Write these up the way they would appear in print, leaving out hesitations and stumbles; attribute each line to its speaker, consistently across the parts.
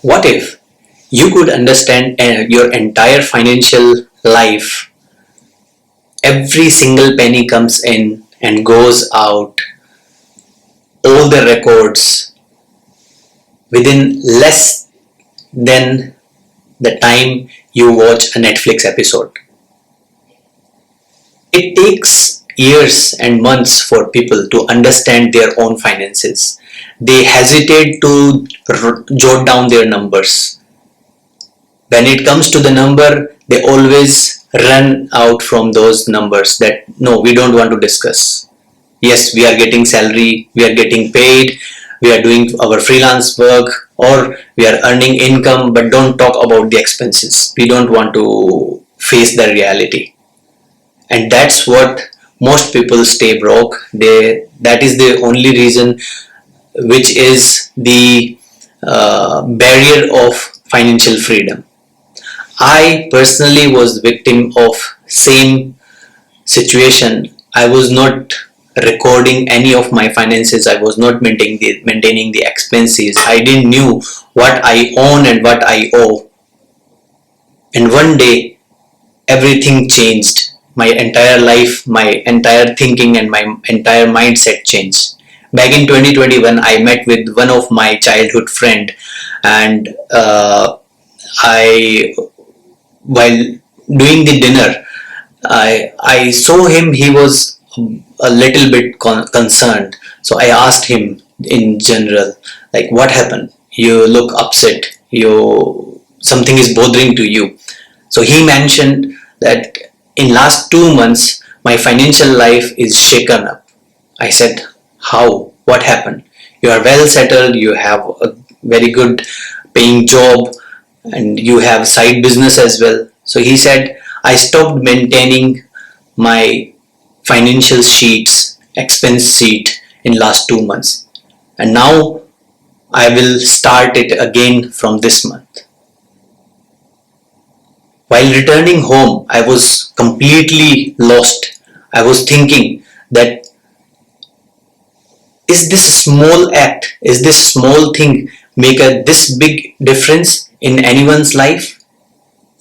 Speaker 1: What if you could understand your entire financial life? Every single penny comes in and goes out, all the records within less than the time you watch a Netflix episode. It takes years and months for people to understand their own finances. They hesitate to jot down their numbers. When it comes to the number, they always run out from those numbers that no, we don't want to discuss. Yes, we are getting salary, we are getting paid, we are doing our freelance work, or we are earning income, but don't talk about the expenses. We don't want to face the reality. And that's what most people stay broke. That is the only reason, which is the barrier of financial freedom. I personally was victim of same situation. I was not recording any of my finances. I was not maintaining the expenses. I didn't knew what I own and what I owe. And one day everything changed. My entire life, my entire thinking and my entire mindset changed. Back in 2021, I met with one of my childhood friend, and I while doing the dinner, I saw him. He was a little bit concerned. So I asked him in general, like, what happened? You look upset. You Something is bothering to you. So he mentioned that in last 2 months my financial life is shaken up. I said, how? What happened? You are well settled. You have a very good paying job and you have side business as well. So he said, I stopped maintaining my financial sheets, expense sheet in last 2 months, and now I will start it again from this month. While returning home, I was completely lost. I was thinking that is this small act, is this small thing make this big difference in anyone's life?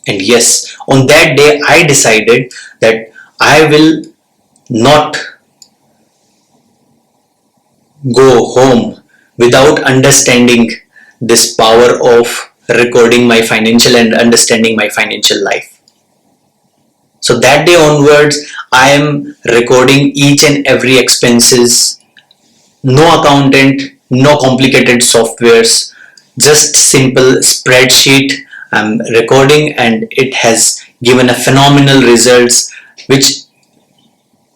Speaker 1: And yes, on that day I decided that I will not go home without understanding this power of recording my financial and understanding my financial life. So that day onwards, I am recording each and every expenses. No accountant, no complicated softwares, just simple spreadsheet. I'm recording and it has given a phenomenal results, which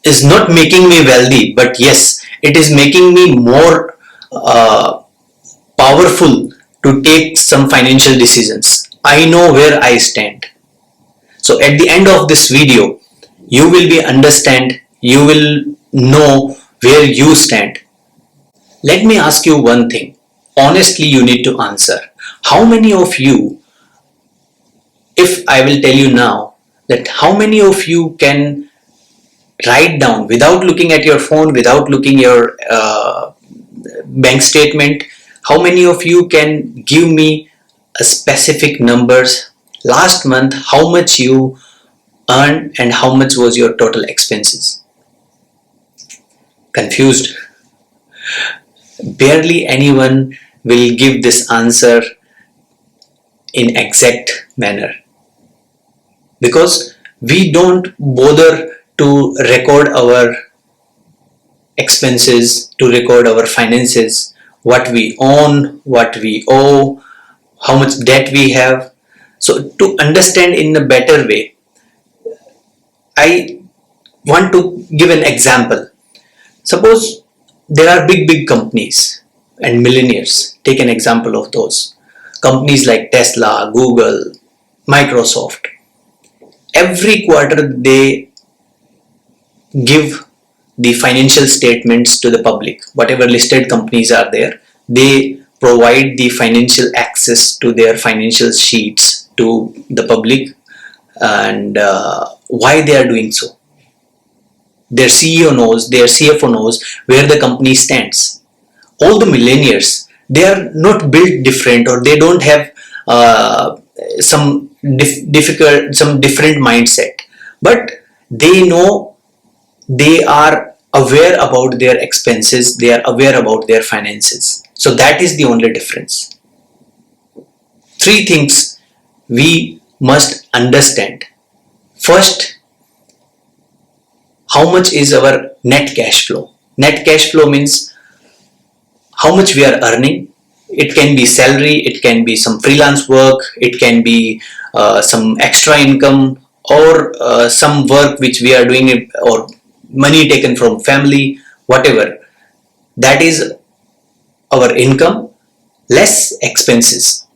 Speaker 1: is not making me wealthy, but yes, it is making me more powerful to take some financial decisions. I know where I stand. So at the end of this video, you will you will know where you stand. Let me ask you one thing. Honestly, you need to answer. How many of you, if I will tell you now, that how many of you can write down without looking at your phone, without looking your bank statement, how many of you can give me a specific numbers last month, how much you earned and how much was your total expenses? Confused? Barely anyone will give this answer in exact manner, because we don't bother to record our expenses, to record our finances, what we own, what we owe, how much debt we have. So to understand in a better way, I want to give an example. Suppose there are big companies and millionaires. Take an example of those companies like Tesla, Google, Microsoft. Every quarter they give the financial statements to the public. Whatever listed companies are there, they provide the financial access to their financial sheets to the public. And why they are doing so? Their CEO knows, their CFO knows where the company stands. All the millionaires, They are not built different, or they don't have some different mindset, but they know, they are aware about their expenses, they are aware about their finances. So that is the only difference. Three things we must understand. First, how much is our net cash flow? Net cash flow means how much we are earning. It can be salary, it can be some freelance work, it can be some extra income, or some work which we are doing, or money taken from family, whatever. That is our income less expenses.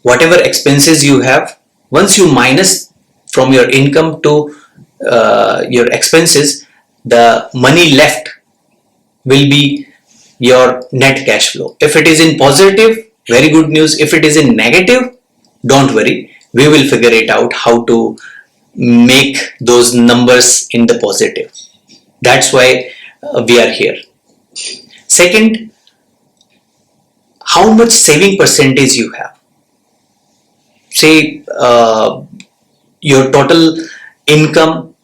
Speaker 1: Whatever expenses you have, once you minus from your income to your expenses, the money left will be your net cash flow. If it is in positive, very good news. If it is in negative, don't worry, we will figure it out how to make those numbers in the positive. That's why we are here. Second, how much saving percentage you have. Say your total income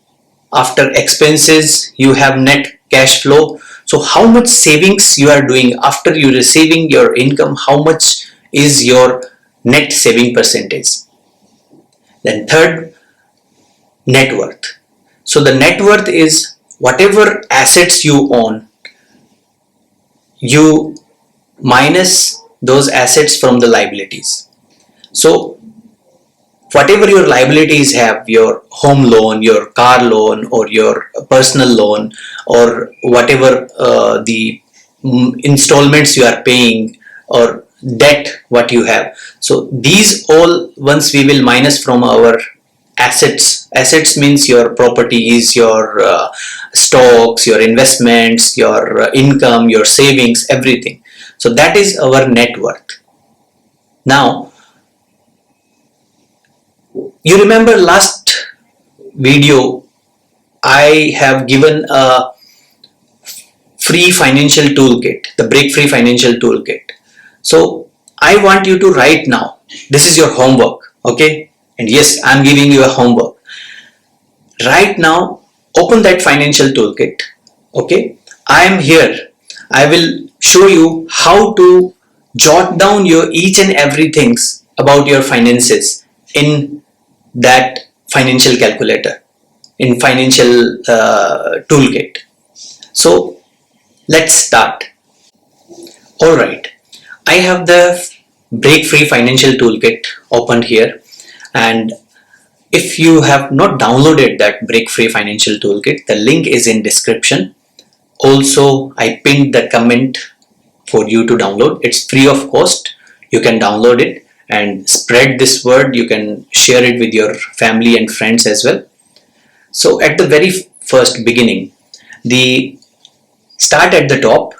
Speaker 1: after expenses, you have net cash flow. So how much savings you are doing after you receiving your income, how much is your net saving percentage. Then third, net worth. So the net worth is whatever assets you own, you minus those assets from the liabilities. So whatever your liabilities have, your home loan, your car loan, or your personal loan, or whatever the installments you are paying, or debt what you have. So these all, once we will minus from our assets. Assets means your properties, your stocks, your investments, your income, your savings, everything. So that is our net worth. Now, you remember last video I have given a free financial toolkit, the break free financial toolkit. So I want you to write now. This is your homework, okay? And yes, I'm giving you a homework. Right now, open that financial toolkit, okay? I am here. I will show you how to jot down your each and every things about your finances in that financial calculator, in financial toolkit. So let's start. All right, I have the break free financial toolkit opened here, and if you have not downloaded that break free financial toolkit, the link is in description. Also, I pinned the comment for you to download. It's free of cost. You can download it and spread this word. You can share it with your family and friends as well. So at the very first beginning, the start at the top,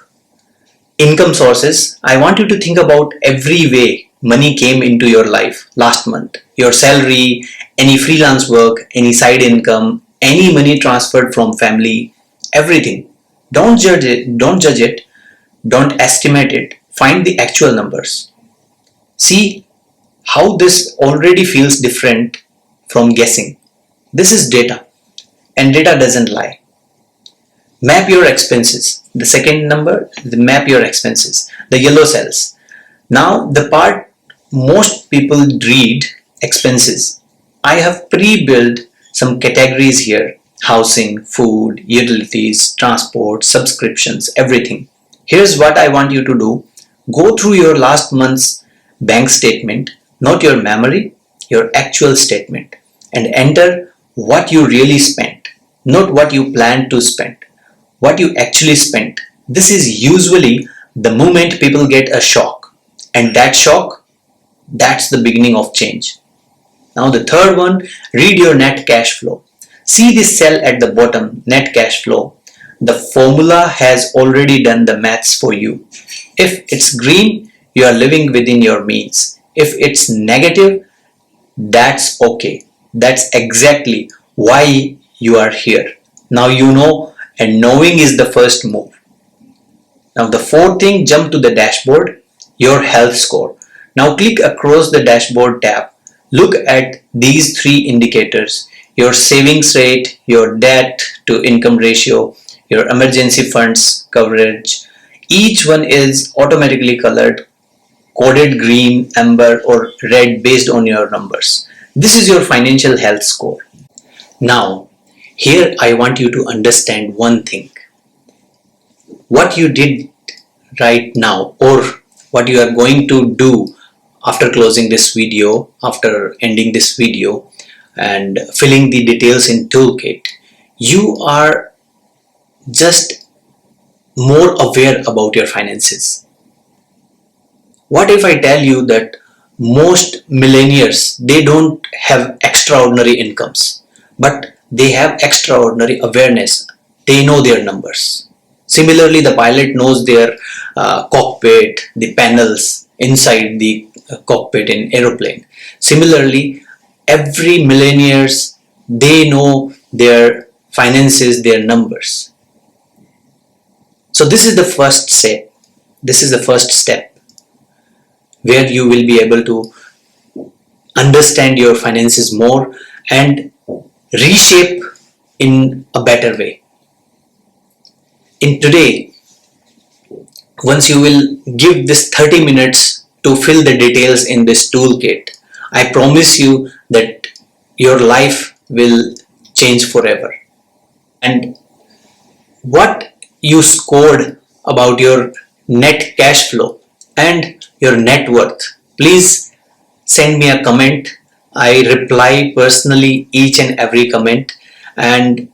Speaker 1: income sources. I want you to think about every way money came into your life last month. Your salary, any freelance work, any side income, any money transferred from family, everything. Don't judge it, don't estimate it. Find the actual numbers. See how this already feels different from guessing. This is data, and data doesn't lie. Map your expenses. The second number, map your expenses, the yellow cells. Now the part most people read, expenses. I have pre-built some categories here: housing, food, utilities, transport, subscriptions, everything. Here's what I want you to do. Go through your last month's bank statement, not your memory, your actual statement, and enter what you really spent, not what you planned to spend, what you actually spent. This is usually the moment people get a shock, and that shock, that's the beginning of change. Now the third one, read your net cash flow. See this cell at the bottom, net cash flow. The formula has already done the maths for you. If it's green, you are living within your means. If it's negative, that's okay. That's exactly why you are here. Now you know, and knowing is the first move. Now the fourth thing, jump to the dashboard. your health score. Now click across the dashboard tab. Look at these three indicators: your savings rate, your debt to income ratio, your emergency funds coverage. Each one is automatically colored, coded green, amber or red based on your numbers. This is your financial health score. Now, here I want you to understand one thing. What you did right now, or what you are going to do after closing this video, after ending this video and filling the details in Toolkit, you are just more aware about your finances. What if I tell you that most millionaires, they don't have extraordinary incomes, but they have extraordinary awareness. They know their numbers. Similarly, the pilot knows their cockpit, the panels inside the cockpit in aeroplane. Similarly, every millionaires, they know their finances, their numbers. So this is the first step. This is the first step where you will be able to understand your finances more and reshape in a better way. In today, once you will give this 30 minutes to fill the details in this toolkit, I promise you that your life will change forever. And what you scored about your net cash flow and your net worth, please send me a comment. I reply personally each and every comment, and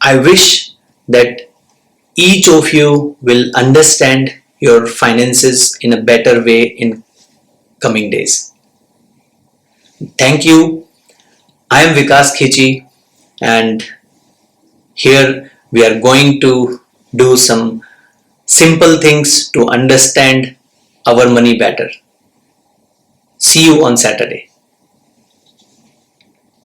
Speaker 1: I wish that each of you will understand your finances in a better way in coming days. Thank you. I am Vikas Khichi, and here we are going to do some simple things to understand our money better. See you on Saturday.